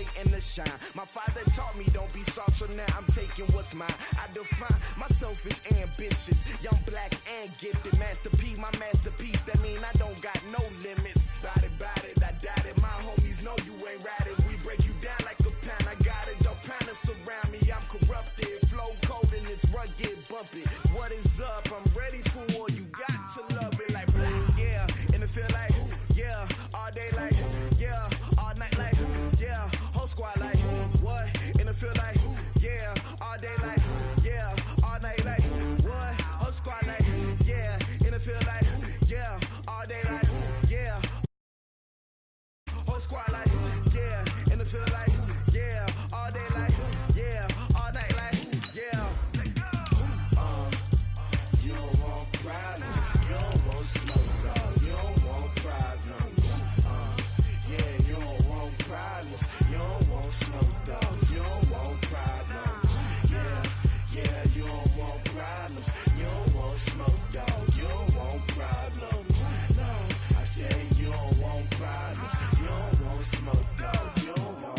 waiting to shine. My father taught me don't be soft, so now I'm taking what's mine. I define myself as ambitious, young, black, and gifted. Master P, my masterpiece. That mean I don't got no limits. Bout it, I doubt it. My homies know you ain't ratted. We break you down like a pound. I got it, don't panic surround me. I'm corrupted, flow cold and it's rugged, bumpy. What is up? I'm ready for war. You got to love it like yeah, and it feel like yeah, all day like yeah, all night like yeah, whole squad like what? And it feel like yeah, all day like yeah, all night like what? Whole squad like yeah, and it feel like yeah, all day like yeah, whole squad like yeah, and it feel like yeah, all day like yeah, all night like yeah. You don't want problems, you don't want smoke, dog. You don't want problems. Yeah, you don't want problems, you don't want smoke, dog. You don't want problems. Yeah, you don't want problems, you don't want smoke, dog. You don't want problems. No, I said you don't want problems, you don't want smoke, dog. You don't want.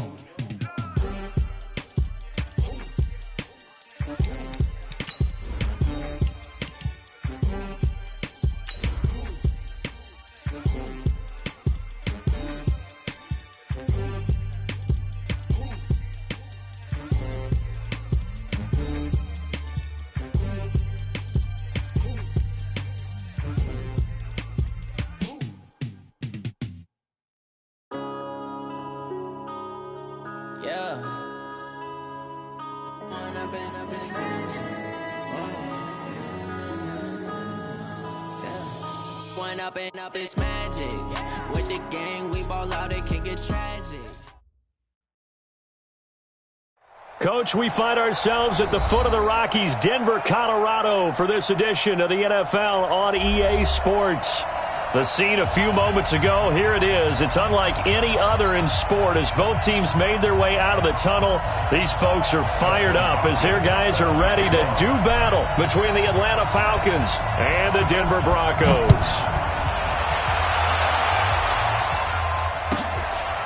Up it's magic. With the gang, we ball out, it can get tragic. Coach, we find ourselves at the foot of the Rockies, Denver, Colorado, for this edition of the NFL on EA Sports. The scene a few moments ago, here it is. It's unlike any other in sport as both teams made their way out of the tunnel. These folks are fired up as their guys are ready to do battle between the Atlanta Falcons and the Denver Broncos.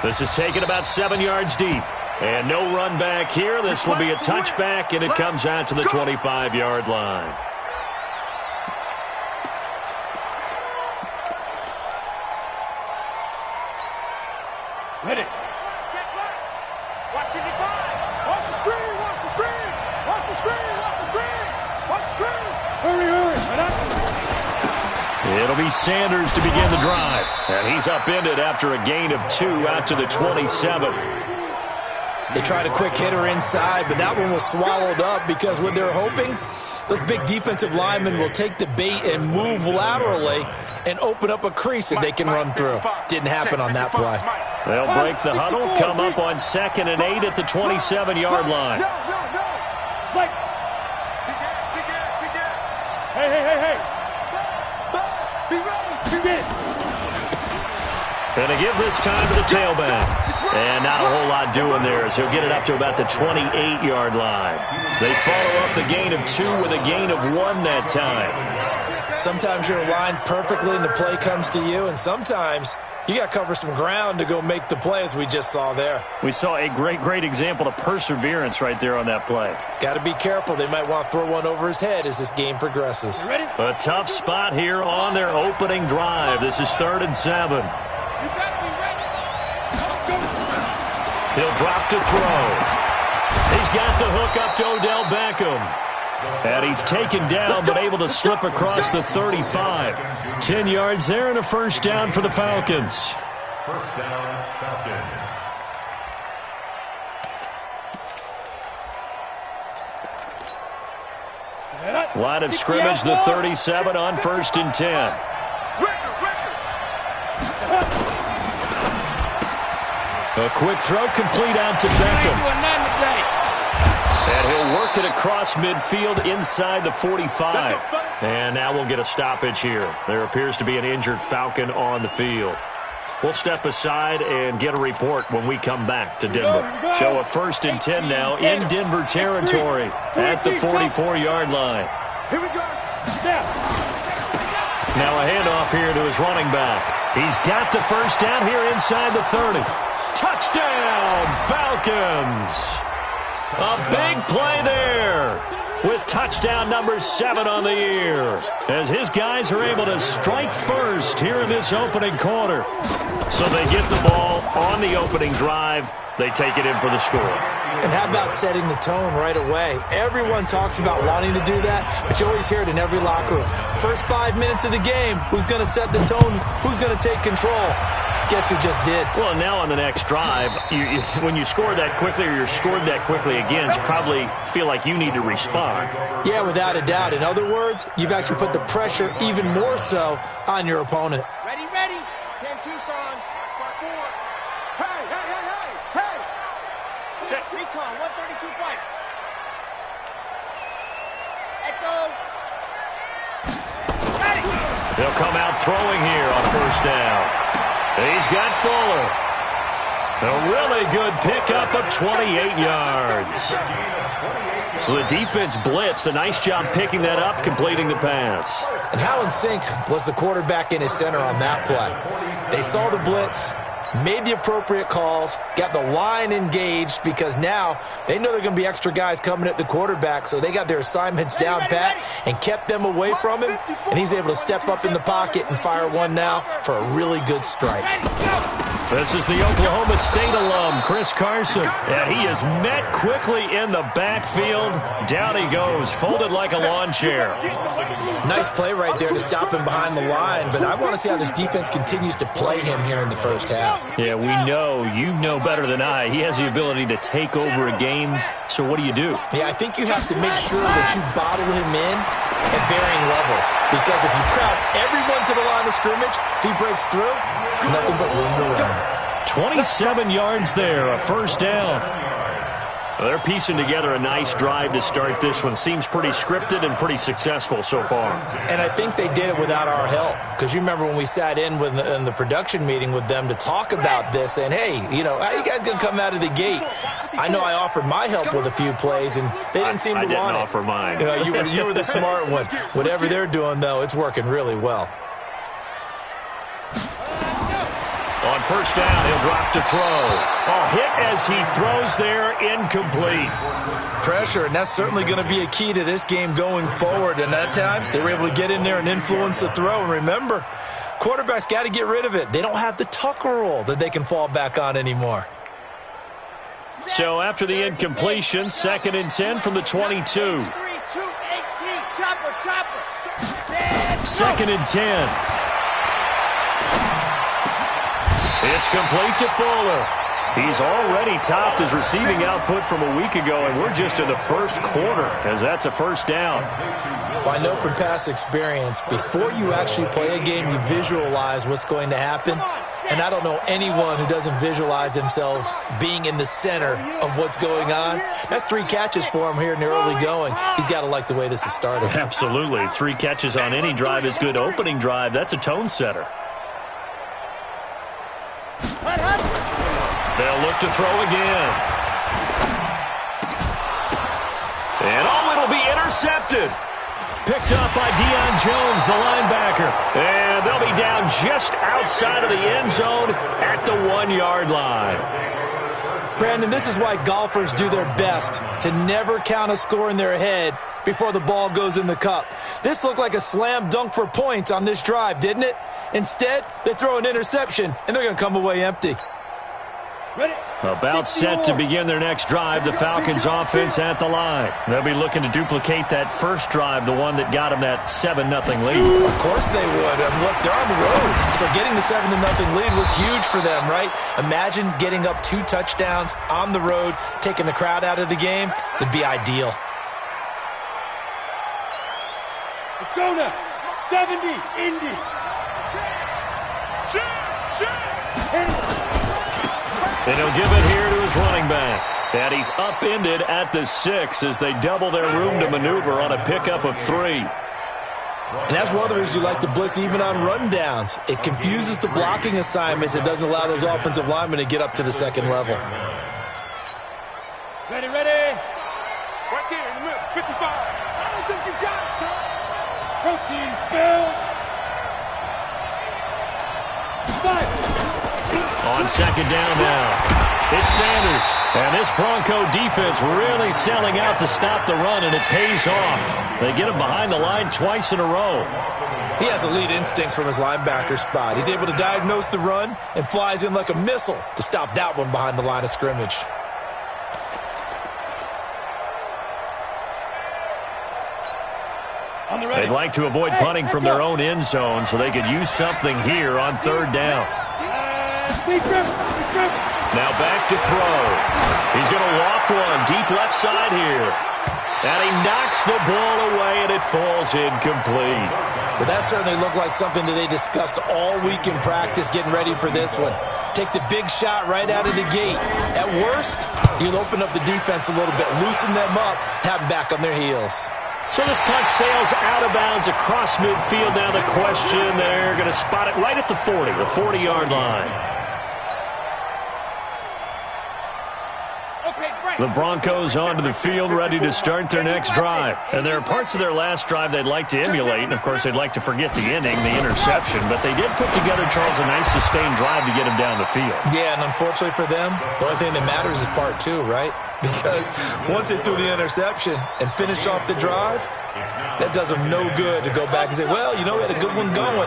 This is taken about 7 yards deep. And no run back here. This will be a touchback, and it comes out to the 25-yard line. Ready. Watch it divide. Watch the screen. Watch the screen. Watch the screen. Watch the screen. Watch the screen. Hurry. It'll be Sanders to begin the drive. And he's upended after a gain of 2 out to the 27. They tried a quick hitter inside, but that one was swallowed up because what they're hoping, those big defensive linemen will take the bait and move laterally and open up a crease that they can run through. Didn't happen on that play. They'll break the huddle, come up on 2nd and 8 at the 27-yard line. Like, hey. And to give this time to the tailback. And not a whole lot doing there as he'll get it up to about the 28-yard line. They follow up the gain of 2 with a gain of 1 that time. Sometimes you're aligned perfectly and the play comes to you, and sometimes you got to cover some ground to go make the play as we just saw there. We saw a great example of perseverance right there on that play. Got to be careful. They might want to throw one over his head as this game progresses. A tough spot here on their opening drive. This is 3rd and 7. He'll drop to throw. He's got the hook up to Odell Beckham. And he's taken down but able to slip across the 35. 10 yards there and a first down for the Falcons. First down, Falcons. Line of scrimmage, the 37 on 1st and 10. A quick throw complete out to Beckham. And he'll work it across midfield inside the 45. And now we'll get a stoppage here. There appears to be an injured Falcon on the field. We'll step aside and get a report when we come back to Denver. So a 1st and 10 now in Denver territory at the 44-yard line. Here we go. Now a handoff here to his running back. He's got the first down here inside the 30. Touchdown, Falcons! A big play there with touchdown number 7 on the year as his guys are able to strike first here in this opening quarter. So they get the ball on the opening drive. They take it in for the score. And how about setting the tone right away? Everyone talks about wanting to do that, but you always hear it in every locker room. First 5 minutes of the game, who's going to set the tone? Who's going to take control? Guess who just did? Well, now on the next drive, when you score that quickly or you're scored that quickly again, you probably feel like you need to respond. Yeah, without a doubt. In other words, you've actually put the pressure even more so on your opponent. Ready, ready. 10 Tucson. Part 4. Hey, hey, hey, hey, hey. Check. Recon, 132 fight. Echo. Ready. They'll come out throwing here on first down. He's got Fuller. A really good pickup of 28 yards. So the defense blitzed. A nice job picking that up, completing the pass. And how in sync was the quarterback in his center on that play? They saw the blitz, made the appropriate calls, got the line engaged because now they know they're going to be extra guys coming at the quarterback, so they got their assignments down pat and kept them away from him, and he's able to step up in the pocket and fire one now for a really good strike. This is the Oklahoma State alum, Chris Carson. And he is met quickly in the backfield. Down he goes, folded like a lawn chair. Nice play right there to stop him behind the line, but I want to see how this defense continues to play him here in the first half. Yeah, we know, you know better than I, he has the ability to take over a game. So what do you do? Yeah, I think you have to make sure that you bottle him in at varying levels. Because if you crowd everyone to the line of scrimmage, if he breaks through, there's nothing but room to run. 27 yards there, a first down. Well, they're piecing together a nice drive to start this one. Seems pretty scripted and pretty successful so far. And I think they did it without our help. Because you remember when we sat in the production meeting with them to talk about this, and hey, you know, how are you guys going to come out of the gate? I know I offered my help with a few plays, and they didn't seem to want it. I didn't offer mine. You were the smart one. Whatever they're doing, though, it's working really well. On first down, he'll drop to throw. A hit as he throws there, incomplete. Pressure, and that's certainly going to be a key to this game going forward. And that time, they were able to get in there and influence the throw. And remember, quarterbacks got to get rid of it. They don't have the Tucker rule that they can fall back on anymore. So after the incompletion, 2nd and 10 from the 22. 2-18. Chopper. 2nd and 10. It's complete to Fuller. He's already topped his receiving output from a week ago, and we're just in the first quarter as that's a first down. Well, I know from past experience, before you actually play a game, you visualize what's going to happen. And I don't know anyone who doesn't visualize themselves being in the center of what's going on. That's 3 catches for him here in the early going. He's got to like the way this is started. Absolutely. 3 catches on any drive is good. Opening drive, that's a tone setter. They'll look to throw again. And it'll be intercepted. Picked up by Deion Jones, the linebacker. And they'll be down just outside of the end zone at the 1-yard line. Brandon, this is why golfers do their best to never count a score in their head before the ball goes in the cup. This looked like a slam dunk for points on this drive, didn't it? Instead, they throw an interception, and they're going to come away empty. About set to begin their next drive, the Falcons offense at the line. They'll be looking to duplicate that first drive, the one that got them that 7-0 lead. Of course they would. Look, they're on the road, so getting the 7-0 lead was huge for them, right? Imagine getting up 2 touchdowns on the road, taking the crowd out of the game. It'd be ideal. Let's go now. 70, Indy. And he'll give it here to his running back. And he's upended at the 6 as they double their room to maneuver on a pickup of 3. And that's one of the reasons you like to blitz even on rundowns. It confuses the blocking assignments. It doesn't allow those offensive linemen to get up to the second level. Ready. Right there in the middle. 55. I don't think you got it, son. Protein spill. 5. On second down now. It's Sanders. And this Bronco defense really selling out to stop the run, and it pays off. They get him behind the line twice in a row. He has elite instincts from his linebacker spot. He's able to diagnose the run and flies in like a missile to stop that one behind the line of scrimmage. They'd like to avoid punting from their own end zone so they could use something here on third down. Now back to throw. He's going to loft one deep left side here. And he knocks the ball away, and it falls incomplete. Well, that certainly looked like something that they discussed all week in practice getting ready for this one. Take the big shot right out of the gate. At worst, you'll open up the defense a little bit, loosen them up, have them back on their heels. So this punt sails out of bounds across midfield. Now the question, they're going to spot it right at the 40, the 40-yard line. The Broncos onto the field, ready to start their next drive. And there are parts of their last drive they'd like to emulate. And, of course, they'd like to forget the ending, the interception. But they did put together, Charles, a nice sustained drive to get him down the field. Yeah, and unfortunately for them, the only thing that matters is part two, right? Because once they threw the interception and finished off the drive, that does them no good to go back and say, well, you know, we had a good one going.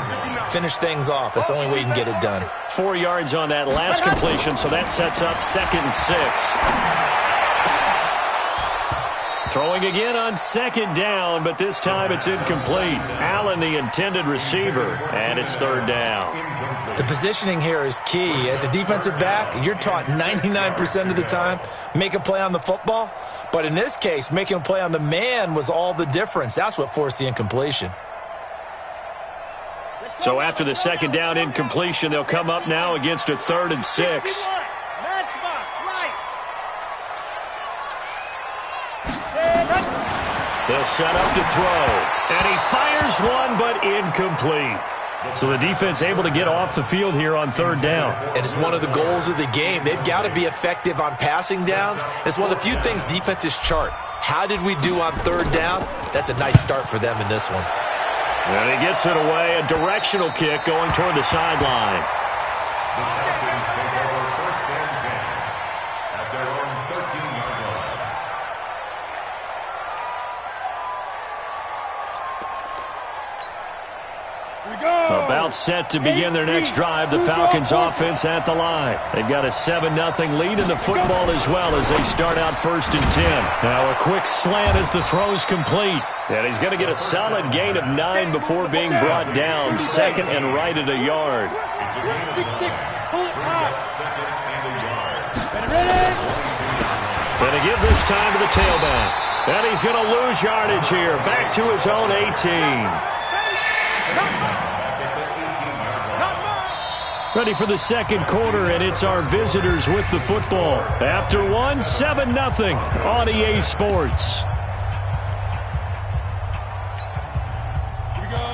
Finish things off. That's the only way you can get it done. 4 yards on that last completion, so that sets up 2nd and 6. Throwing again on second down, but this time it's incomplete. Allen, the intended receiver, and it's third down. The positioning here is key. As a defensive back, you're taught 99% of the time, make a play on the football. But in this case, making a play on the man was all the difference. That's what forced the incompletion. So after the second down incompletion, they'll come up now against a 3rd and 6. They'll set up to throw, and he fires one, but incomplete. So the defense able to get off the field here on third down. And it's one of the goals of the game. They've got to be effective on passing downs. It's one of the few things defenses chart. How did we do on third down? That's a nice start for them in this one. And he gets it away, a directional kick going toward the sideline. The Falcons take over 1st and 10 at their own 13-yard line. About set to begin their next drive, the Falcons offense at the line. They've got a 7-0 lead in the football as well as they start out 1st and 10. Now a quick slant as the throw's complete. And he's going to get a solid gain of 9 before being brought down. 2nd and right at a yard. It's a gain of 9. 2nd and a yard. And to give this time to the tailback. And he's going to lose yardage here. Back to his own 18. Ready for the second quarter, and it's our visitors with the football. After one, 7-0 on EA Sports.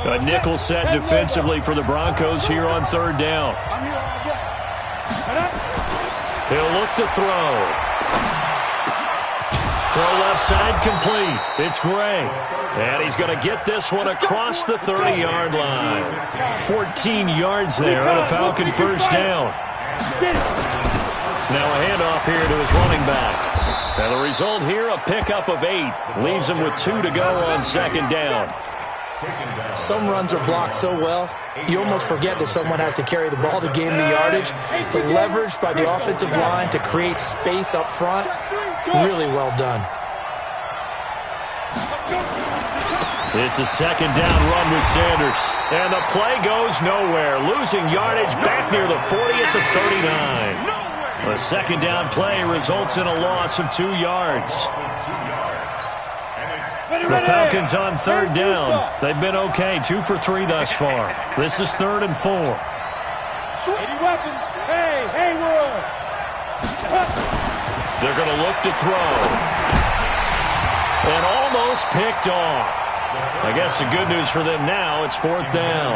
A nickel set defensively for the Broncos here on third down. He'll look to throw. Throw left side complete. It's Gray. And he's going to get this one across the 30-yard line. 14 yards there on a Falcon first down. Now a handoff here to his running back. And the result here, a pickup of 8. Leaves him with 2 to go on second down. Some runs are blocked so well, you almost forget that someone has to carry the ball to gain the yardage. The leverage by the offensive line to create space up front, really well done. It's a second down run with Sanders. And the play goes nowhere. Losing yardage back near the 40 at the 39. The second down play results in a loss of 2 yards. The Falcons on third down. They've been okay, 2 for 3 thus far. This is 3rd and 4. 80 weapons. Hey, Haywood. They're going to look to throw. And almost picked off. I guess the good news for them now, it's 4th down.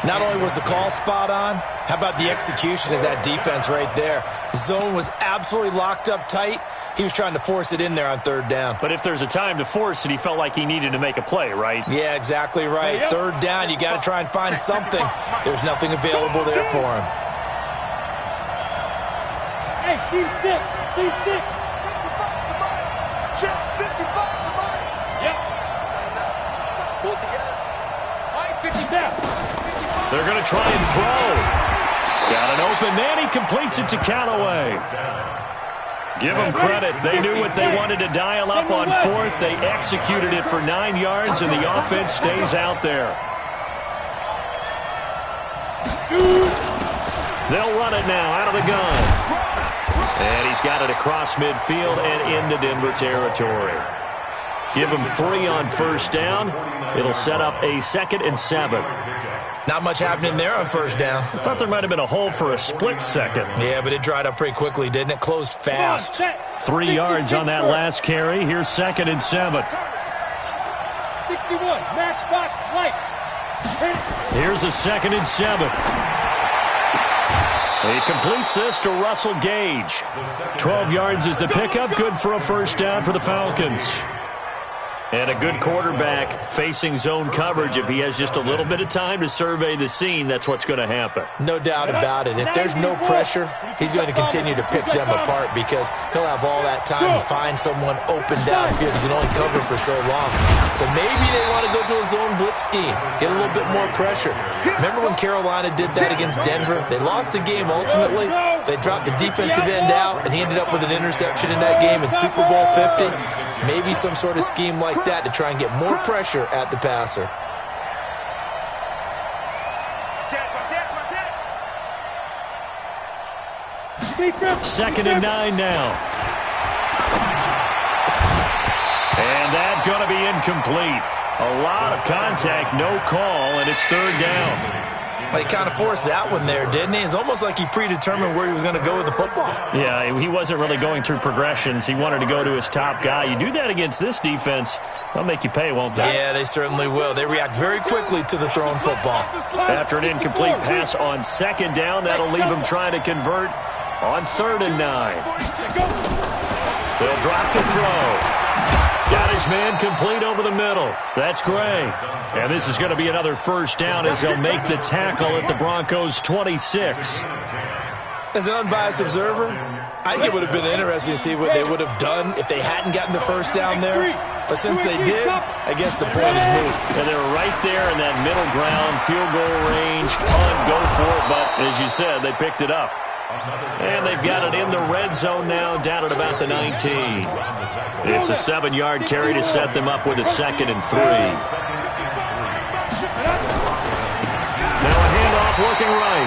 Not only was the call spot on, how about the execution of that defense right there? The zone was absolutely locked up tight. He was trying to force it in there on 3rd down. But if there's a time to force it, he felt like he needed to make a play, right? Yeah, exactly right. 3rd down, you got to try and find something. There's nothing available there for him. Hey, team 6. Team 6. 55. Yep. Pull it together. All right, 50 down. They're going to try and throw. He's got an open man. He completes it to Callaway. Give them credit. They knew what they wanted to dial up on fourth. They executed it for 9 yards, and the offense stays out there. They'll run it now out of the gun. And he's got it across midfield and into Denver territory. Give him 3 on first down. It'll set up a 2nd and 7. Not much happening there on first down. I thought there might have been a hole for a split second. Yeah, but it dried up pretty quickly, didn't it? Closed fast. 3 yards on that last carry. Here's 2nd and 7. 61, matchbox lights. Here's a 2nd and 7. He completes this to Russell Gage. 12 yards is the pickup. Good for a first down for the Falcons. And a good quarterback facing zone coverage. If he has just a little bit of time to survey the scene, that's what's going to happen. No doubt about it. If there's no pressure, he's going to continue to pick them apart because he'll have all that time to find someone open downfield. He can only cover for so long. So maybe they want to go to a zone blitz scheme, get a little bit more pressure. Remember when Carolina did that against Denver? They lost the game ultimately. They dropped the defensive end out, and he ended up with an interception in that game in Super Bowl 50. Maybe some sort of scheme like that to try and get more pressure at the passer. Second and 9 now. And that's going to be incomplete. A lot of contact, no call, and it's 3rd down. He kind of forced that one there, didn't he? It's almost like he predetermined where he was going to go with the football. Yeah, he wasn't really going through progressions. He wanted to go to his top guy. You do that against this defense, they'll make you pay, won't they? Yeah, they certainly will. They react very quickly to the thrown football. After an incomplete pass on 2nd down, that'll leave him trying to convert on 3rd and 9. They'll drop to throw. Got his man complete over the middle. That's great. And this is going to be another first down as they'll make the tackle at the Broncos' 26. As an unbiased observer, I think it would have been interesting to see what they would have done if they hadn't gotten the first down there. But since they did, I guess the point is moot. And they were right there in that middle ground, field goal range, punt, go for it. But as you said, they picked it up. And they've got it in the red zone now, down at about the 19. It's a 7-yard carry to set them up with a 2nd and 3. Now a handoff looking right.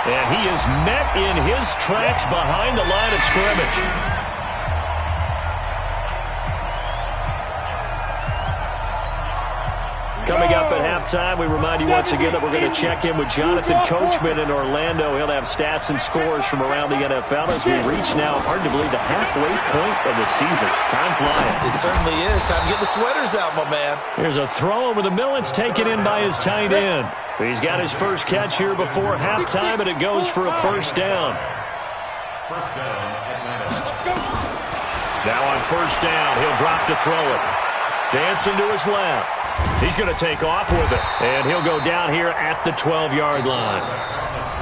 And he is met in his tracks behind the line of scrimmage. Coming up at halftime, we remind you once again that we're going to check in with Jonathan Coachman in Orlando. He'll have stats and scores from around the NFL as we reach now, hard to believe, the halfway point of the season. Time flying. It certainly is. Time to get the sweaters out, my man. Here's a throw over the middle. It's taken in by his tight end. He's got his first catch here before halftime, and it goes for a first down. Now on first down, he'll drop to throw it. Dancing to his left. He's going to take off with it, and he'll go down here at the 12-yard line.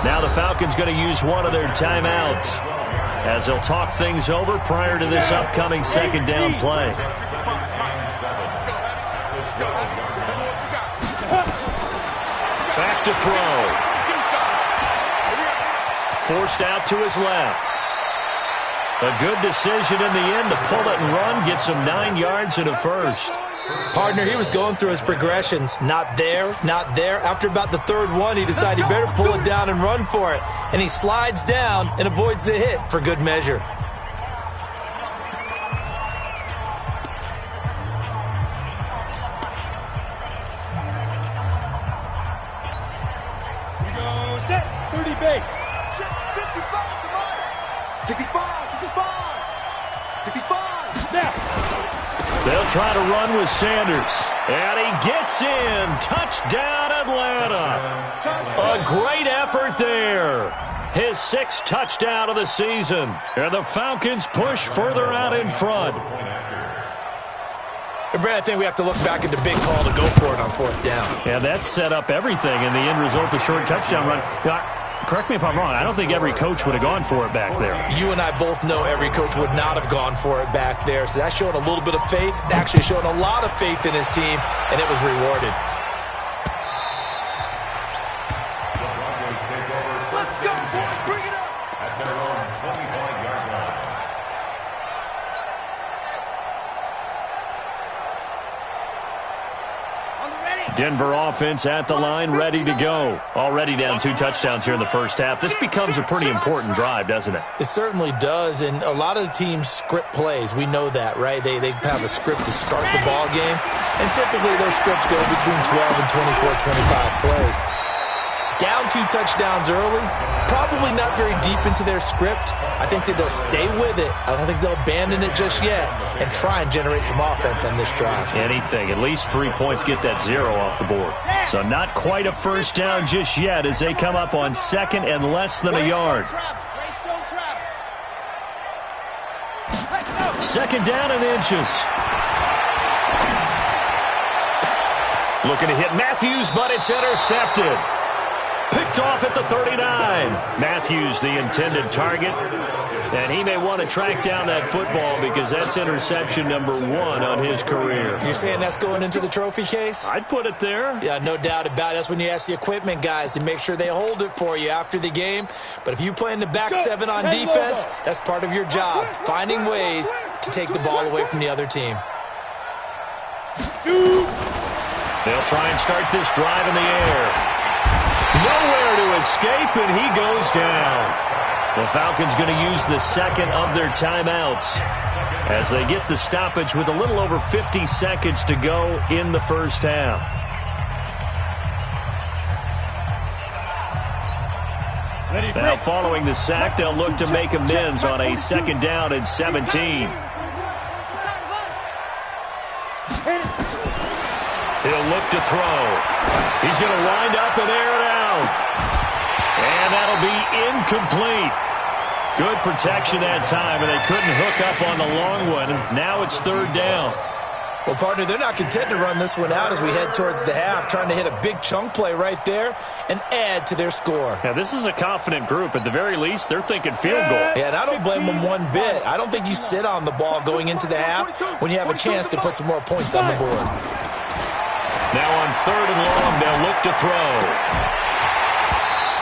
Now the Falcons going to use one of their timeouts as they'll talk things over prior to this upcoming 2nd down play. Back to throw. Forced out to his left. A good decision in the end to pull it and run, gets him 9 yards and a first. Partner, he was going through his progressions. Not there, not there. After about the 3rd one, he decided he better pull it down and run for it. And he slides down and avoids the hit for good measure. Here we go, set, 30 base. 65. Now. They'll try to run with Sanders. And he gets in. Touchdown, Atlanta. A great effort there. His 6th touchdown of the season. And the Falcons push further out in front. And Brad, I think we have to look back at the big call to go for it on 4th down. Yeah, that set up everything in the end result, the short touchdown run. correct me if I'm wrong, I don't think every coach would have gone for it back there. You and I both know every coach would not have gone for it back there. So that's showing a little bit of faith, actually showing a lot of faith in his team, and it was rewarded. Let's go, boys. Bring it up. At their own 25-yard line. On the ready. Denver offense at the line, ready to go. Already down 2 touchdowns here in the first half. This becomes a pretty important drive, doesn't it? It certainly does, and a lot of the teams script plays. We know that, right? They have a script to start the ball game, and typically those scripts go between 12 and 24, 25 plays. Down 2 touchdowns early, probably not very deep into their script. I think that they'll stay with it. I don't think they'll abandon it just yet and try and generate some offense on this drive. Anything. At least 3 points get that 0 off the board. So not quite a first down just yet as they come up on second and less than a yard. Second down and inches. Looking to hit Matthews, but it's intercepted. Picked off at the 39. Matthews, the intended target. And he may want to track down that football because that's interception number 1 on his career. You're saying that's going into the trophy case? I'd put it there. Yeah, no doubt about it. That's when you ask the equipment guys to make sure they hold it for you after the game. But if you play in the back 7 on defense, that's part of your job, finding ways to take the ball away from the other team. They'll try and start this drive in the air. Nowhere to escape, and he goes down. The Falcons going to use the second of their timeouts as they get the stoppage with a little over 50 seconds to go in the first half. Now following the sack, they'll look to make amends on a second down and 17. He'll look to throw. He's going to wind up and air it out. And that'll be incomplete. Good protection that time, and they couldn't hook up on the long one. Now it's third down. Well, partner, they're not content to run this one out as we head towards the half, trying to hit a big chunk play right there and add to their score. Now, this is a confident group. At the very least, they're thinking field goal. Yeah, and I don't blame them one bit. I don't think you sit on the ball going into the half when you have a chance to put some more points on the board. Now on third and long, they'll look to throw.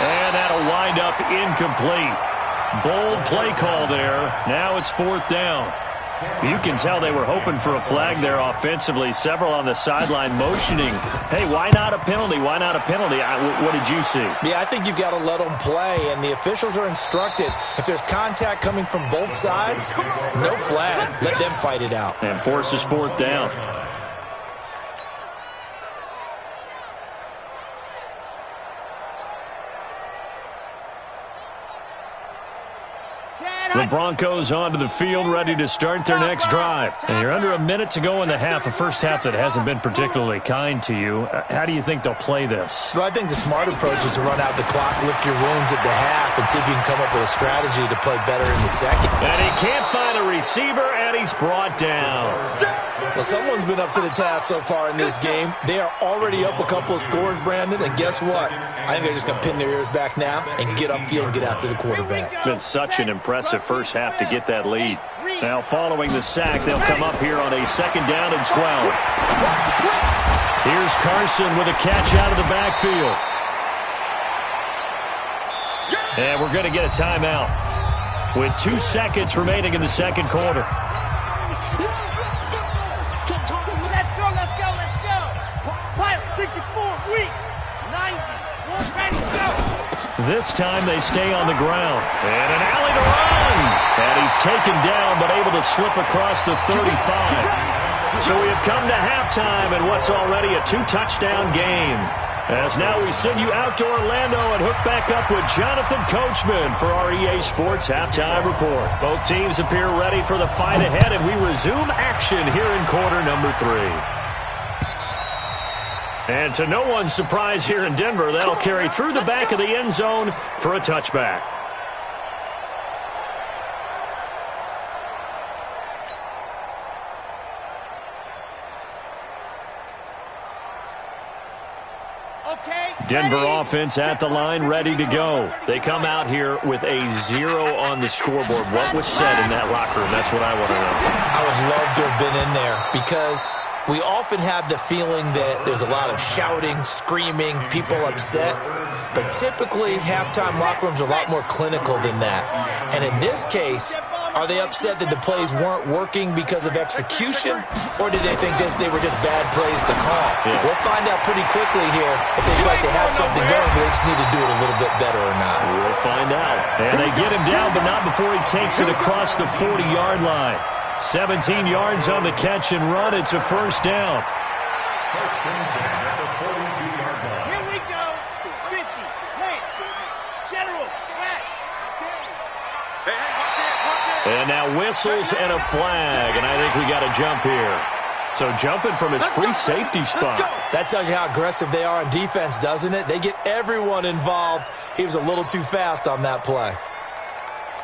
And that'll wind up incomplete. Bold play call there. Now it's fourth down. You can tell they were hoping for a flag there offensively. Several on the sideline motioning. Hey, why not a penalty? Why not a penalty? What did you see? Yeah, I think you've got to let them play, and the officials are instructed. If there's contact coming from both sides, no flag. Let them fight it out. And forces fourth down. The Broncos onto the field, ready to start their next drive. And you're under a minute to go in the half, a first half that hasn't been particularly kind to you. How do you think they'll play this? Well, I think the smart approach is to run out the clock, lick your wounds at the half, and see if you can come up with a strategy to play better in the second. And he can't find a receiver, and he's brought down. Well, someone's been up to the task so far in this game. They are already up a couple of scores, Brandon, and guess what? I think they're just going to pin their ears back now and get upfield and get after the quarterback. Been such an impressive first half to get that lead. Now following the sack, they'll come up here on a second down and 12. Here's Carson with a catch out of the backfield. And we're going to get a timeout with 2 seconds remaining in the second quarter. Let's go. Pilot 64, weak. 90, we're ready to go. This time they stay on the ground. And an alley to run. And he's taken down, but able to slip across the 35. So we have come to halftime in what's already a 2-touchdown game. As now we send you out to Orlando and hook back up with Jonathan Coachman for our EA Sports Halftime Report. Both teams appear ready for the fight ahead, and we resume action here in quarter number 3. And to no one's surprise here in Denver, that'll carry through the back of the end zone for a touchback. Denver offense at the line, ready to go. They come out here with a 0 on the scoreboard. What was said in that locker room? That's what I want to know. I would love to have been in there because we often have the feeling that there's a lot of shouting, screaming, people upset. But typically, halftime locker rooms are a lot more clinical than that. And in this case, are they upset that the plays weren't working because of execution, or did they think they were just bad plays to call? Yeah. We'll find out pretty quickly here if they feel like they had something going, but they just need to do it a little bit better or not. We'll find out. And they get him down, but not before he takes it across the 40-yard line. 17 yards on the catch and run. It's a first down. First and 10 at the 42-yard line. Here we go. 50. Plant. General. Flash. Hey, watch it. And now whistles and a flag, and I think we got a jump here. So jumping from his free safety spot. That tells you how aggressive they are on defense, doesn't it? They get everyone involved. He was a little too fast on that play.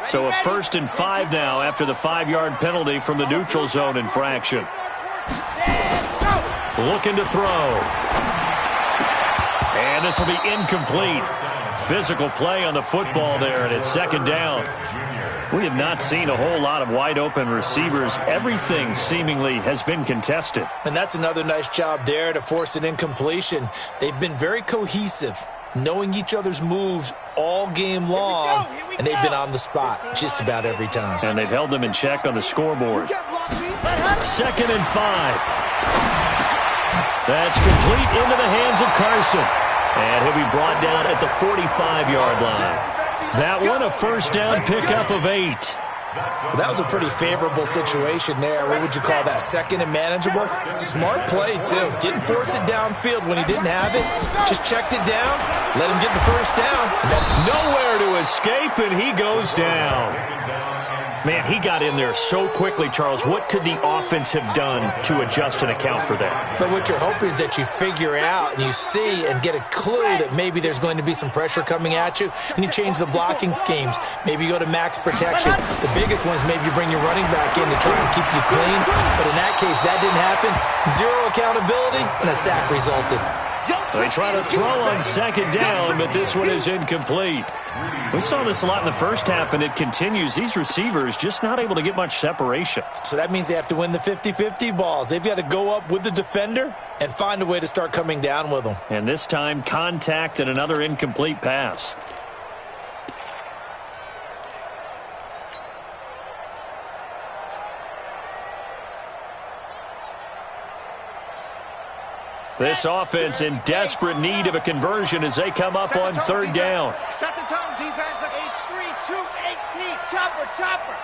So a 1st and 5 now after the 5-yard penalty from the neutral zone infraction. Looking to throw. And this will be incomplete. Physical play on the football there, and it's second down. We have not seen a whole lot of wide-open receivers. Everything seemingly has been contested. And that's another nice job there to force an incompletion. They've been very cohesive, knowing each other's moves all game long, and they've been on the spot just about every time. And they've held them in check on the scoreboard. 2nd and 5. That's complete into the hands of Carson. And he'll be brought down at the 45-yard line. That one a first down pickup of 8. Well, that was a pretty favorable situation there. What would you call that? Second and manageable? Smart play, too. Didn't force it downfield when he didn't have it. Just checked it down, let him get the first down. Nowhere to escape, and he goes down. Man, he got in there so quickly, Charles. What could the offense have done to adjust and account for that? But what you're hoping is that you figure out and you see and get a clue that maybe there's going to be some pressure coming at you, and you change the blocking schemes. Maybe you go to max protection. The biggest one is maybe you bring your running back in to try and keep you clean. But in that case, that didn't happen. 0 accountability, and a sack resulted. They try to throw on second down, but this one is incomplete. We saw this a lot in the first half, and it continues. These receivers just not able to get much separation. So that means they have to win the 50-50 balls. They've got to go up with the defender and find a way to start coming down with them. And this time, contact and another incomplete pass. This offense in desperate need of a conversion as they come up on third down. Set the tone, defense of H3, 218. Chopper.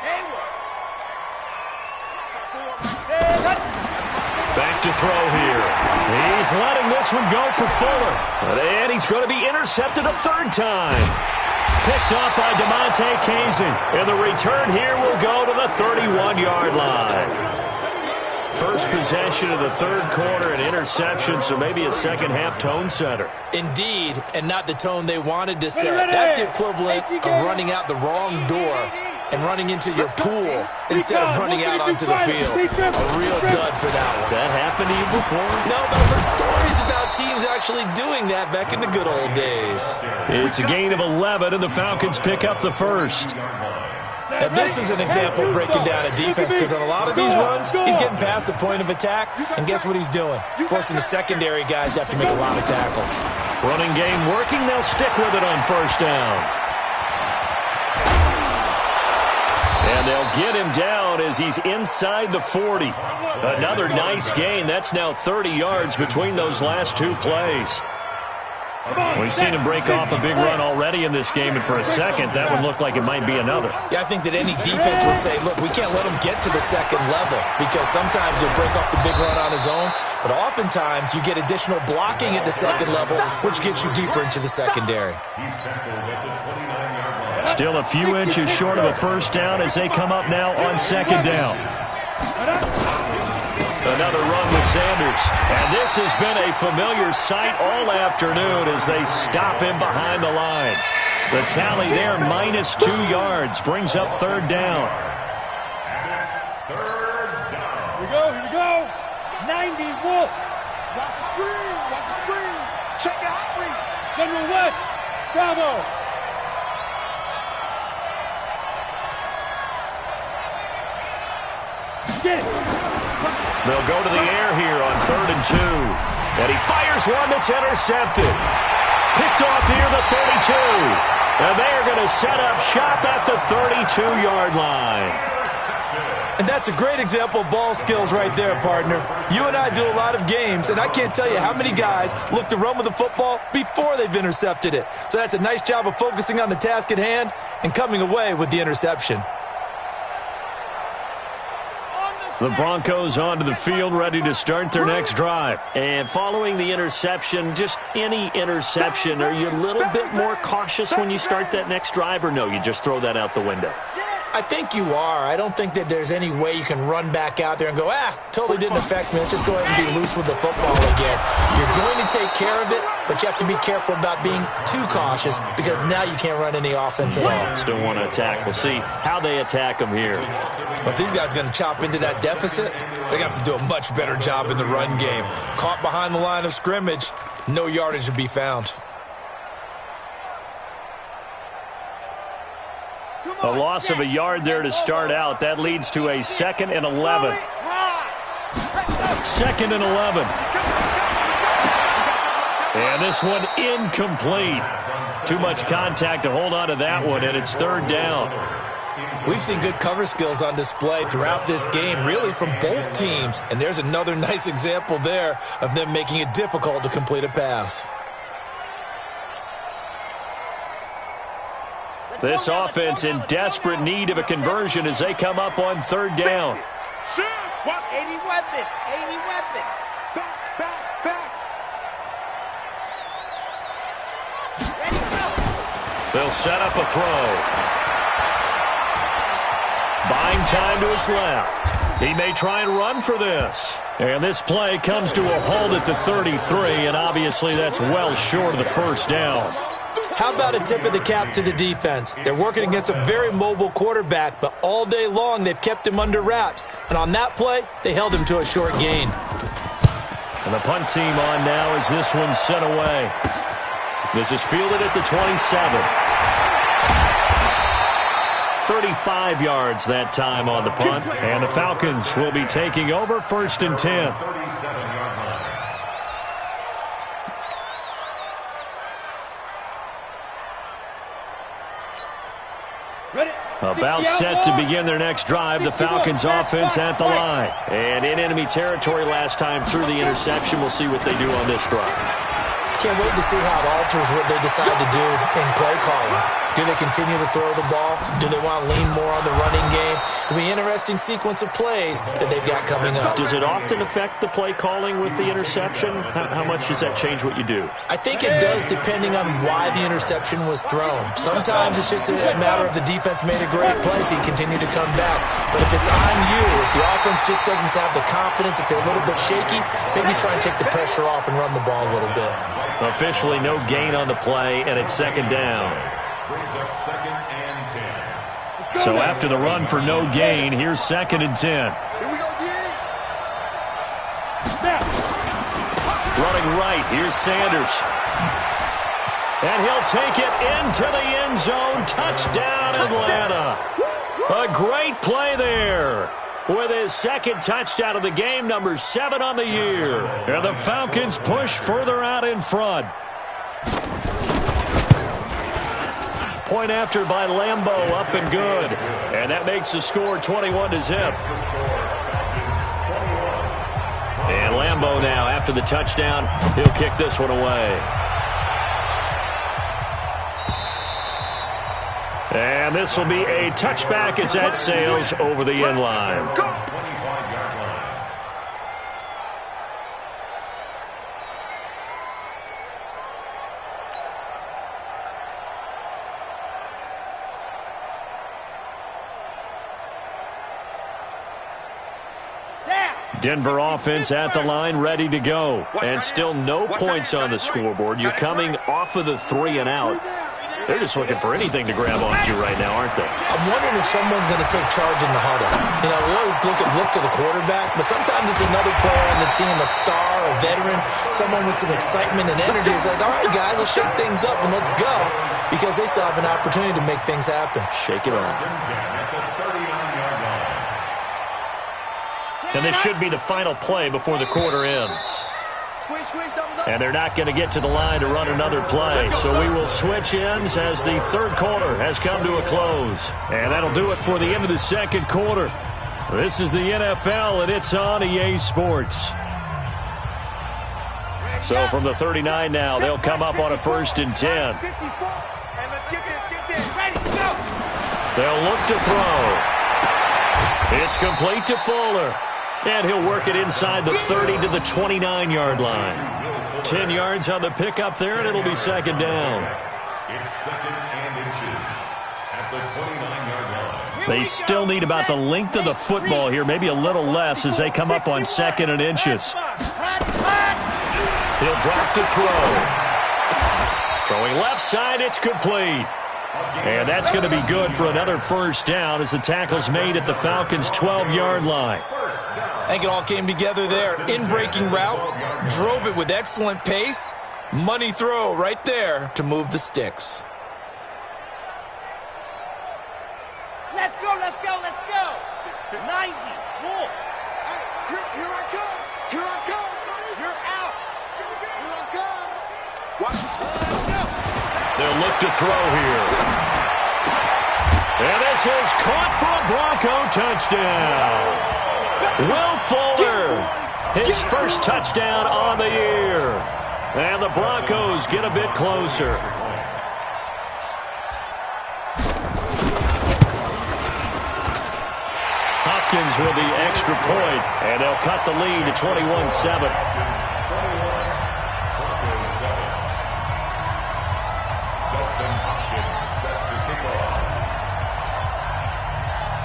Hayward. Back to throw here. He's letting this one go for Fuller. And he's going to be intercepted a third time. Picked up by DeMonte Kazin. And the return here will go to the 31-yard line. First possession of the third quarter, an interception, so maybe a second-half tone setter. Indeed, and not the tone they wanted to set. That's the equivalent of running out the wrong door and running into your pool instead of running out onto the field. A real dud for that one. Has that happened to you before? No, but I've heard stories about teams actually doing that back in the good old days. It's a gain of 11, and the Falcons pick up the first. And this is an example of breaking down a defense, because on a lot of these runs, he's getting past the point of attack, and guess what he's doing? Forcing the secondary guys to have to make a lot of tackles. Running game working, they'll stick with it on first down. And they'll get him down as he's inside the 40. Another nice gain. That's now 30 yards between those last two plays. We've seen him break off a big run already in this game, and for a second, that one looked like it might be another. Yeah, I think that any defense would say, look, we can't let him get to the second level, because sometimes he'll break off the big run on his own, but oftentimes you get additional blocking at the second level, which gets you deeper into the secondary. Still a few inches short of a first down as they come up now on second down. Another run with Sanders. And this has been a familiar sight all afternoon as they stop him behind the line. The tally there, -2 yards, brings up third down. Here we go. 90, Wolf. Watch the screen. Check the hot read. General West, bravo. They'll go to the air here on 3rd and 2. And he fires one that's intercepted. Picked off near the 32. And they are going to set up shop at the 32-yard line. And that's a great example of ball skills right there, partner. You and I do a lot of games, and I can't tell you how many guys look to run with the football before they've intercepted it. So that's a nice job of focusing on the task at hand and coming away with the interception. The Broncos onto the field, ready to start their next drive. And following the interception, just any interception, are you a little bit more cautious when you start that next drive, or no, you just throw that out the window? I think you are. I don't think that there's any way you can run back out there and go, totally didn't affect me. Let's just go ahead and be loose with the football again. You're going to take care of it, but you have to be careful about being too cautious because now you can't run any offense at all. Still want to attack. We'll see how they attack them here. But these guys are going to chop into that deficit. They're going to have to do a much better job in the run game. Caught behind the line of scrimmage, no yardage to be found. A loss of a yard there to start out. That leads to a 2nd and 11. 2nd and 11. And this one incomplete. Too much contact to hold on to that one, and it's 3rd down. We've seen good cover skills on display throughout this game, really from both teams. And there's another nice example there of them making it difficult to complete a pass. This offense in desperate need of a conversion as they come up on 3rd down. Shoot! Watch 80 weapon! 80 weapon! Back! Ready, go! They'll set up a throw. Buying time to his left. He may try and run for this. And this play comes to a halt at the 33, and obviously that's well short of the 1st down. How about a tip of the cap to the defense? They're working against a very mobile quarterback, but all day long they've kept him under wraps. And on that play, they held him to a short gain. And the punt team on now as this one's sent away. This is fielded at the 27. 35 yards that time on the punt. And the Falcons will be taking over 1st and 10. About set to begin their next drive. The Falcons offense at the line. And in enemy territory last time through the interception. We'll see what they do on this drive. Can't wait to see how it alters what they decide to do in play calling. Do they continue to throw the ball? Do they want to lean more on the running game? It'll be an interesting sequence of plays that they've got coming up. Does it often affect the play calling with the interception? How much does that change what you do? I think it does depending on why the interception was thrown. Sometimes it's just a matter of the defense made a great play, so you continue to come back. But if it's on you, if the offense just doesn't have the confidence, if they're a little bit shaky, maybe try and take the pressure off and run the ball a little bit. Officially no gain on the play, and it's 2nd down. Brings up 2nd and 10. So after the run for no gain, here's 2nd and 10. Here we go, Running right, here's Sanders. And he'll take it into the end zone. Touchdown, Atlanta. A great play there. With his 2nd touchdown of the game, number 7 on the year. And the Falcons push further out in front. Point after by Lambeau, up and good. And that makes the score 21-0. And Lambeau now, after the touchdown, he'll kick this one away. And this will be a touchback as that sails over the end line. Denver offense at the line, ready to go. And still no points on the scoreboard. You're coming off of the 3 and out. They're just looking for anything to grab onto right now, aren't they? I'm wondering if someone's going to take charge in the huddle. You know, we always look to the quarterback, but sometimes it's another player on the team, a star, a veteran, someone with some excitement and energy. It's like, all right, guys, let's shake things up and let's go, because they still have an opportunity to make things happen. Shake it off. And this should be the final play before the quarter ends. And they're not going to get to the line to run another play. So we will switch ends as the third quarter has come to a close. And that'll do it for the end of the second quarter. This is the NFL, and it's on EA Sports. So from the 39 now, they'll come up on a 1st and 10. They'll look to throw. It's complete to Fuller. And he'll work it inside the 30 to the 29-yard line. 10 yards on the pickup there, and it'll be second down. It's 2nd and inches at the 29-yard line. They still need about the length of the football here, maybe a little less as they come up on 2nd and inches. He'll drop to throw. Throwing left side, it's complete. And that's going to be good for another first down as the tackle's made at the Falcons' 12-yard line. I think it all came together there. In-breaking route, drove it with excellent pace. Money throw right there to move the sticks. Let's go, let's go, let's go. 90, more. Here I come. Here I come. You're out. Here I come. Watch this. They'll look to throw here. And this is caught for a Bronco touchdown. Will Fuller, his first touchdown on the year. And the Broncos get a bit closer. Hopkins with the extra point, and they'll cut the lead to 21-7.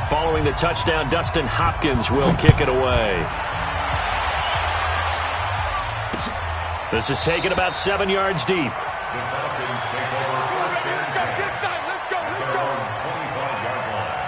Following the touchdown, Dustin Hopkins will kick it away. This is taken about 7 yards deep. The Falcons take over 1st and 10. Let's go. Their own 25-yard line.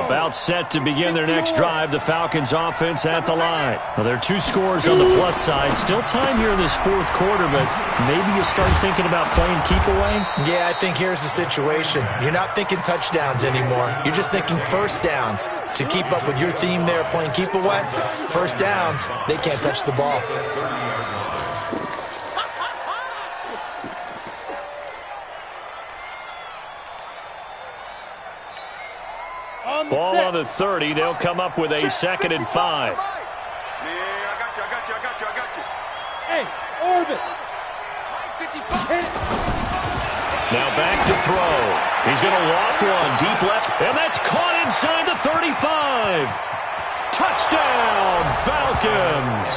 About set to begin their next drive, the Falcons offense at the line. Well, there are 2 scores on the plus side. Still time here in this 4th quarter, but maybe you start thinking about playing keep away? Yeah, I think here's the situation. You're not thinking touchdowns anymore. You're just thinking first downs. To keep up with your theme there, playing keep away, first downs, they can't touch the ball. Ball on the 30. They'll come up with a 2nd and 5. Man, I got you. Hey, Orbit. Now back to throw. He's going to loft one deep left, and that's caught inside the 35. Touchdown, Falcons.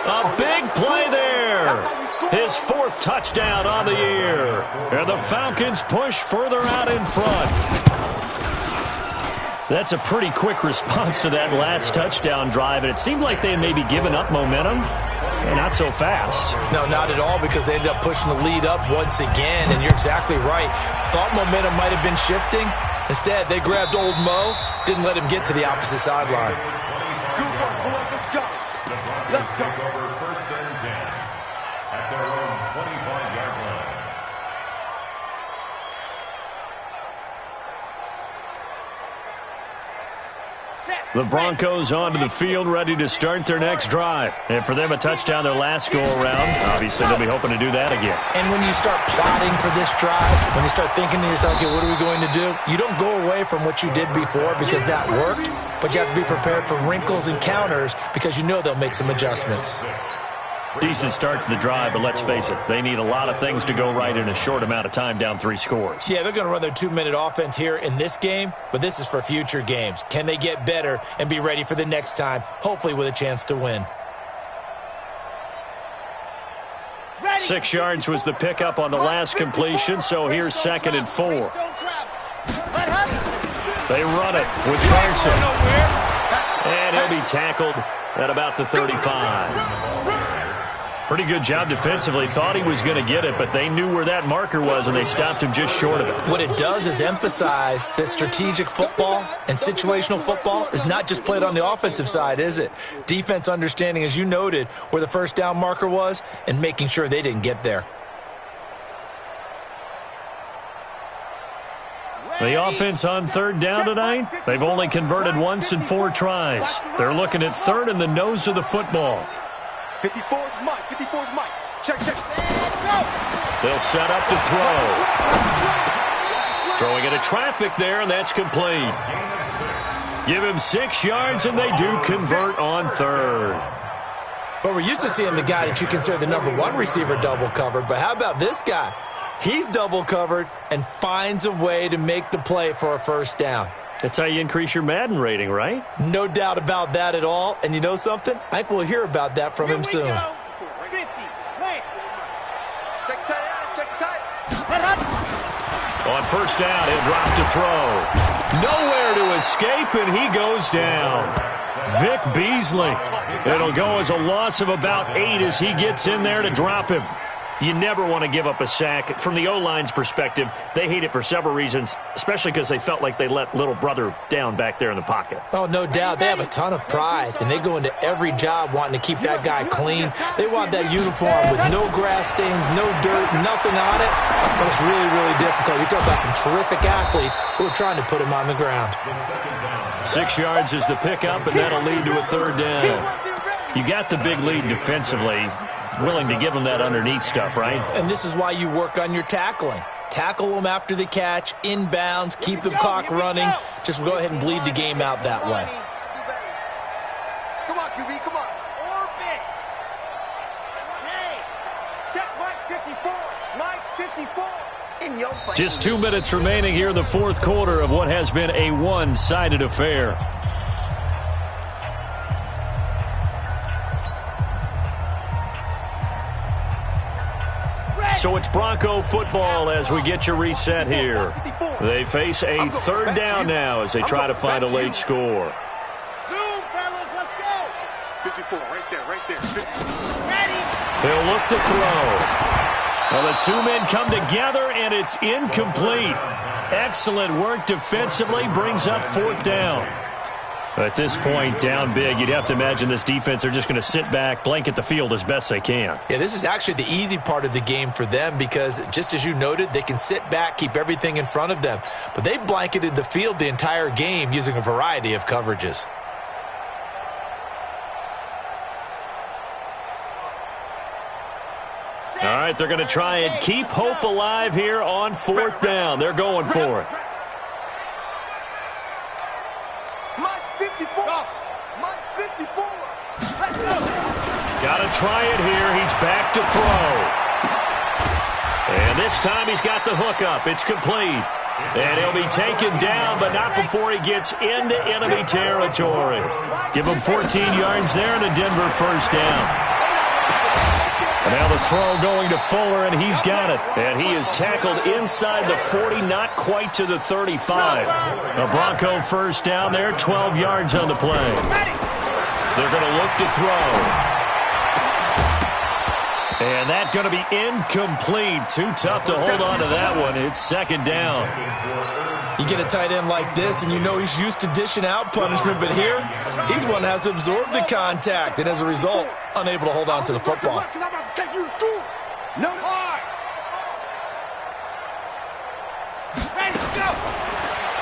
A big play there. His 4th touchdown on the year. And the Falcons push further out in front. That's a pretty quick response to that last touchdown drive, and it seemed like they had maybe given up momentum. Not so fast. No, not at all, because they ended up pushing the lead up once again, and you're exactly right. Thought momentum might have been shifting. Instead, they grabbed old Mo, didn't let him get to the opposite sideline. Let's go. Take over 1st and 10 at their own 25-yard line. The Broncos onto the field, ready to start their next drive. And for them, a touchdown their last go-around. Obviously, they'll be hoping to do that again. And when you start plotting for this drive, when you start thinking to yourself, okay, what are we going to do? You don't go away from what you did before because that worked, but you have to be prepared for wrinkles and counters because you know they'll make some adjustments. Decent start to the drive, but let's face it, they need a lot of things to go right in a short amount of time, down 3 scores. Yeah, they're going to run their 2-minute offense here in this game, but this is for future games. Can they get better and be ready for the next time, hopefully with a chance to win? 6 yards was the pickup on the last completion, so here's 2nd and 4. They run it with Carson. And he'll be tackled at about the 35. Pretty good job defensively. Thought he was going to get it, but they knew where that marker was, and they stopped him just short of it. What it does is emphasize that strategic football and situational football is not just played on the offensive side, is it? Defense understanding, as you noted, where the first down marker was and making sure they didn't get there. The offense on third down tonight, they've only converted once in 4 tries. They're looking at third in the nose of the football. 54's Mike. 54's Mike. Check. They'll set up to throw. Throwing into traffic there, and that's complete. Give him 6 yards, and they do convert on third. But we're used to seeing the guy that you consider the number 1 receiver double covered. But how about this guy? He's double covered and finds a way to make the play for a first down. That's how you increase your Madden rating, right? No doubt about that at all. And you know something? I think we'll hear about that from him soon. 50. Play. Check tight. On first down, he'll drop to throw. Nowhere to escape, and he goes down. Vic Beasley. It'll go as a loss of about 8 as he gets in there to drop him. You never want to give up a sack. From the O-line's perspective, they hate it for several reasons, especially because they felt like they let little brother down back there in the pocket. Oh, no doubt. They have a ton of pride, and they go into every job wanting to keep that guy clean. They want that uniform with no grass stains, no dirt, nothing on it. But it's really, really difficult. You're talking about some terrific athletes who are trying to put him on the ground. 6 yards is the pickup, and that'll lead to a third down. You got the big lead defensively. Willing to give them that underneath stuff, right? And this is why you work on your tackling. Tackle them after the catch, inbounds, keep the clock running. Just go ahead and bleed the game out that way. Come on, QB, come on. Orbit. Hey, check Mike 54. In your face. Just 2 minutes remaining here in the fourth quarter of what has been a one-sided affair. So it's Bronco football as we get you reset here. They face a third down now as they try to find a late score. Zoom, fellas, let's go. 54, right there. Ready. They'll look to throw. Well, the 2 men come together, and it's incomplete. Excellent work defensively, brings up fourth down. At this point, down big, you'd have to imagine this defense are just going to sit back, blanket the field as best they can. Yeah, this is actually the easy part of the game for them because, just as you noted, they can sit back, keep everything in front of them. But they blanketed the field the entire game using a variety of coverages. All right, they're going to try and keep hope alive here on fourth down. They're going for it. Got to try it here. He's back to throw. And this time he's got the hook up. It's complete. And he'll be taken down, but not before he gets into enemy territory. Give him 14 yards there and a Denver first down. And now the throw going to Fuller, and he's got it. And he is tackled inside the 40, not quite to the 35. A Bronco first down there, 12 yards on the play. They're going to look to throw. And that's going to be incomplete. Too tough to hold on to that one. It's second down. You get a tight end like this, and you know he's used to dishing out punishment, but here, he's one that has to absorb the contact, and as a result, unable to hold on to the football.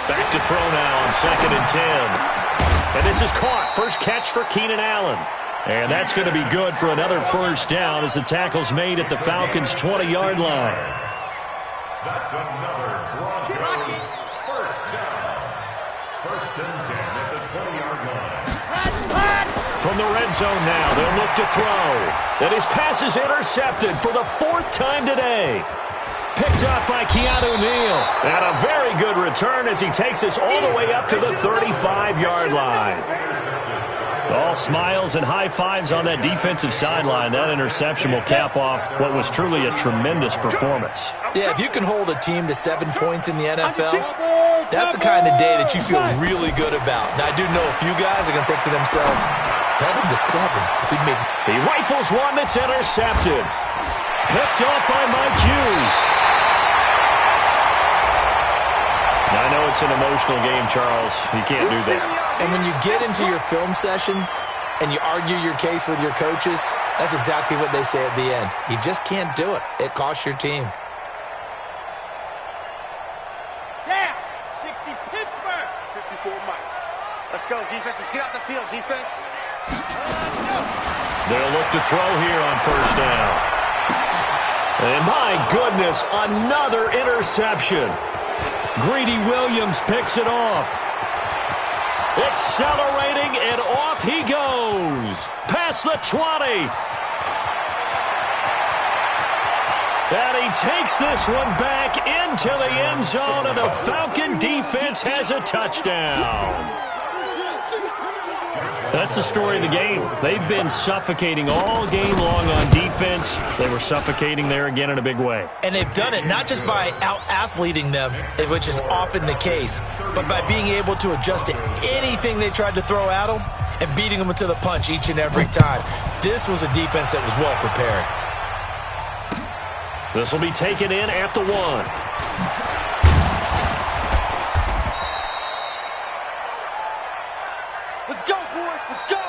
Back to throw now on 2nd and 10. And this is caught. First catch for Keenan Allen. And that's going to be good for another first down as the tackle's made at the Falcons' 20-yard line. That's another Broncos first down. 1st and 10 at the 20-yard line. From the red zone now, they'll look to throw. And his pass is intercepted for the 4th time today. Picked up by Keanu Neal. And a very good return as he takes us all the way up to the 35-yard line. All smiles and high fives on that defensive sideline. That interception will cap off what was truly a tremendous performance. Yeah, if you can hold a team to 7 points in the NFL, that's the kind of day that you feel really good about. Now, I do know a few guys are going to think to themselves, Heading to 7. If he'd made... He rifles one that's intercepted. Picked off by Mike Hughes. Now, I know it's an emotional game, Charles. You can't do that. And when you get into your film sessions and you argue your case with your coaches, that's exactly what they say at the end. You just can't do it. It costs your team. Down. 60 Pittsburgh. 54 Mike. Let's go, defense. Let's get out the field, defense. Let's go. They'll look to throw here on first down. And my goodness, another interception. Greedy Williams picks it off. Accelerating, and off he goes. Past the 20. And he takes this one back into the end zone, and the Falcon defense has a touchdown. That's the story of the game. They've been suffocating all game long on defense. They were suffocating there again in a big way. And they've done it not just by out-athleting them, which is often the case, but by being able to adjust to anything they tried to throw at them and beating them to the punch each and every time. This was a defense that was well prepared. This will be taken in at the 1. Let's go, boys. Let's go.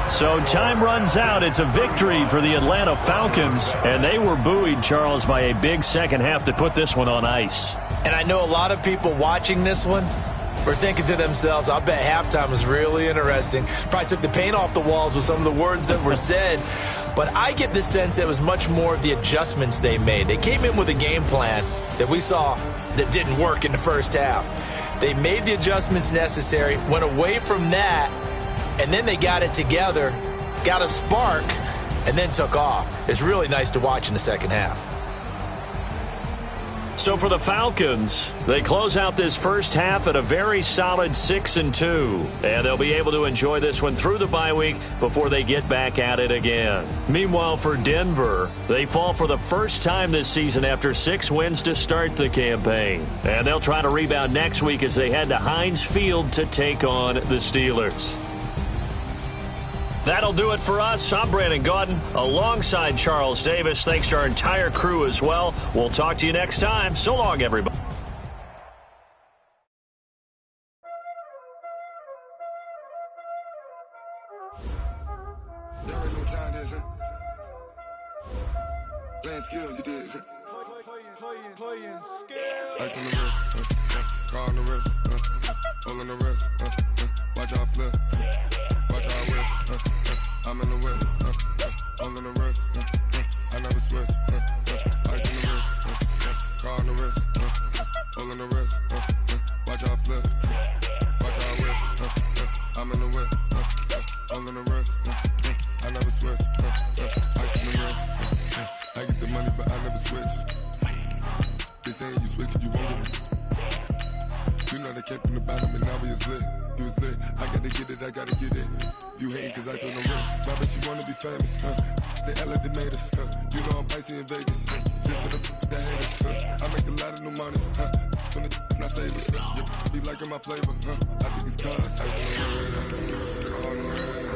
So time runs out. It's a victory for the Atlanta Falcons, and they were buoyed, Charles, by a big second half to put this one on ice. And I know a lot of people watching this one were thinking to themselves, I bet halftime was really interesting. Probably took the paint off the walls with some of the words that were said. But I get the sense it was much more of the adjustments they made. They came in with a game plan that we saw that didn't work in the first half. They made the adjustments necessary, went away from that, and then they got it together, got a spark, and then took off. It's really nice to watch in the second half. So for the Falcons, they close out this first half at a very solid 6-2. And they'll be able to enjoy this one through the bye week before they get back at it again. Meanwhile, for Denver, they fall for the first time this season after 6 wins to start the campaign. And they'll try to rebound next week as they head to Heinz Field to take on the Steelers. That'll do it for us. I'm Brandon Gaudin alongside Charles Davis. Thanks to our entire crew as well. We'll talk to you next time. So long, everybody. Playing skills, you did. Playing skills. Ice on the wrist, car on the wrist, all on the wrist, watch out flip, watch out whip, I'm in the whip, all on the wrist, I never switch, ice on the wrist, car on the wrist, all on the wrist, watch out flip, watch out whip, I'm in the whip, all on the wrist, I never switch, ice on the wrist, I get the money but I never switch. They saying you switch it, you won't get it. You know they came from the bottom and now we is lit. You was lit, I gotta get it, I gotta get it. You hating cause I told no risk. Why bet you wanna be famous, They act like they made us, You know I'm icy in Vegas, This for the haters, I make a lot of new money, When it's not savers, You be liking my flavor, I think it's cause I on the red, on the red.